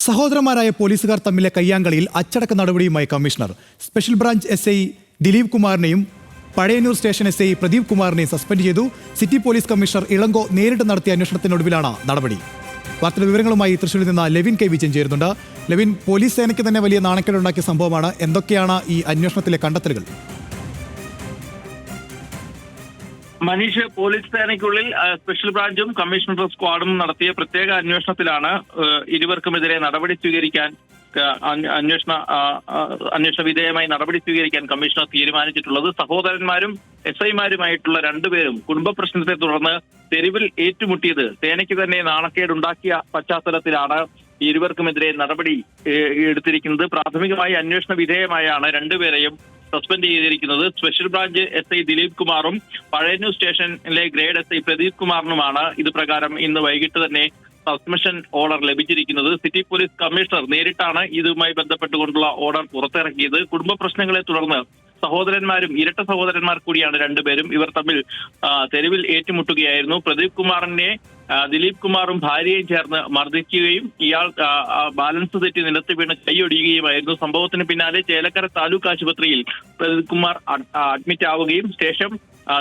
സഹോദരന്മാരായ പോലീസുകാർ തമ്മിലെ കയ്യാങ്കളിയിൽ അച്ചടക്ക നടപടിയുമായി commissioner. Special branch S I Dileep കുമാറിനെയും Pazhayannur station S I Pradeep കുമാറിനെയും സസ്പെൻഡ് ചെയ്തു. സിറ്റി പോലീസ് കമ്മീഷണർ ഇളങ്കോ നേരിട്ട് നടത്തിയ അന്വേഷണത്തിനൊടുവിലാണ് നടപടി. വാർത്തയുടെ വിവരങ്ങളുമായി തൃശ്ശൂരിൽ നിന്ന് ലെവിൻ കെ വിജയൻ ചേരുന്നുണ്ട്. ലെവിൻ, പോലീസ് സേനയ്ക്ക് തന്നെ വലിയ നാണക്കേടുണ്ടാക്കിയ സംഭവമാണ്. എന്തൊക്കെയാണ് ഈ അന്വേഷണത്തിലെ കണ്ടെത്തലുകൾ? മനീഷ്, പോലീസ് സേനയ്ക്കുള്ളിൽ സ്പെഷ്യൽ ബ്രാഞ്ചും കമ്മീഷണർ സ്ക്വാഡും നടത്തിയ പ്രത്യേക അന്വേഷണത്തിലാണ് ഇരുവർക്കുമെതിരെ നടപടി സ്വീകരിക്കാൻ അന്വേഷണ വിധേയമായി നടപടി സ്വീകരിക്കാൻ കമ്മീഷണർ തീരുമാനിച്ചിട്ടുള്ളത്. സഹോദരന്മാരും എസ് ഐമാരുമായിട്ടുള്ള രണ്ടുപേരും കുടുംബ പ്രശ്നത്തെ തുടർന്ന് തെരുവിൽ ഏറ്റുമുട്ടിയത് സേനയ്ക്ക് തന്നെ നാണക്കേടുണ്ടാക്കിയ പശ്ചാത്തലത്തിലാണ് ഇരുവർക്കുമെതിരെ നടപടി എടുത്തിരിക്കുന്നത്. പ്രാഥമികമായി അന്വേഷണ വിധേയമായാണ് രണ്ടുപേരെയും സസ്പെൻഡ് ചെയ്തിരിക്കുന്നത്. Special branch S I Dileep കുമാറും പഴയന്നൂർ സ്റ്റേഷനിലെ ഗ്രേഡ് എസ് ഐ പ്രദീപ് കുമാറിനുമാണ് ഇത് പ്രകാരം ഇന്ന് വൈകിട്ട് തന്നെ സസ്പെൻഷൻ ഓർഡർ ലഭിച്ചിരിക്കുന്നത്. സിറ്റി പോലീസ് കമ്മീഷണർ നേരിട്ടാണ് ഇതുമായി ബന്ധപ്പെട്ടുകൊണ്ടുള്ള ഓർഡർ പുറത്തിറക്കിയത്. കുടുംബ പ്രശ്നങ്ങളെ തുടർന്ന് സഹോദരന്മാരും ഇരട്ട സഹോദരന്മാർ കൂടിയാണ് രണ്ടുപേരും. ഇവർ തമ്മിൽ തെരുവിൽ ഏറ്റുമുട്ടുകയായിരുന്നു. പ്രദീപ് കുമാറിനെ ദിലീപ് കുമാറും ഭാര്യയും ചേർന്ന് മർദ്ദിക്കുകയും ഇയാൾ ബാലൻസ് തെറ്റി നിലത്ത് വീണ് കൈയൊടിയുകയുമായിരുന്നു. സംഭവത്തിന് പിന്നാലെ ചേലക്കര താലൂക്ക് ആശുപത്രിയിൽ പ്രദീപ് കുമാർ അഡ്മിറ്റ് ആവുകയും ശേഷം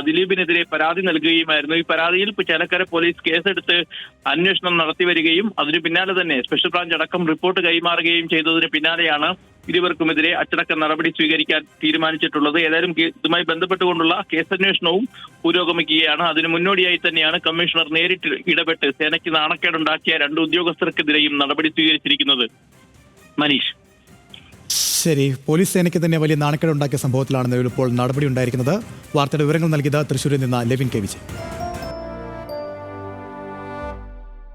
ദിലീപിനെതിരെ പരാതി നൽകുകയുമായിരുന്നു. ഈ പരാതിയിൽ ചേലക്കര പോലീസ് കേസെടുത്ത് അന്വേഷണം നടത്തിവരികയും അതിനു പിന്നാലെ തന്നെ സ്പെഷ്യൽ ബ്രാഞ്ച് അടക്കം റിപ്പോർട്ട് കൈമാറുകയും ചെയ്തതിന് പിന്നാലെയാണ് ഇരുവർക്കുമെതിരെ അച്ചടക്ക നടപടി സ്വീകരിക്കാൻ തീരുമാനിച്ചിട്ടുള്ളത്. ഏതായാലും ഇതുമായി ബന്ധപ്പെട്ടുകൊണ്ടുള്ള കേസന്വേഷണവും പുരോഗമിക്കുകയാണ്. അതിന് മുന്നോടിയായി തന്നെയാണ് കമ്മീഷണർ നേരിട്ട് ഇടപെട്ട് സേനയ്ക്ക് നാണക്കേടുണ്ടാക്കിയ രണ്ട് ഉദ്യോഗസ്ഥർക്കെതിരെയും നടപടി സ്വീകരിച്ചിരിക്കുന്നത്. മനീഷ്, ശരി, പോലീസ് സേനയ്ക്ക് തന്നെ വലിയ നാണക്കേടുണ്ടാക്കിയ സംഭവത്തിലാണ് ഇപ്പോൾ നടപടി ഉണ്ടായിരിക്കുന്നത്. വാർത്തയുടെ വിവരങ്ങൾ നൽകിയത് തൃശ്ശൂരിൽ നിന്ന് ലെവിൻ കെ വിജയൻ.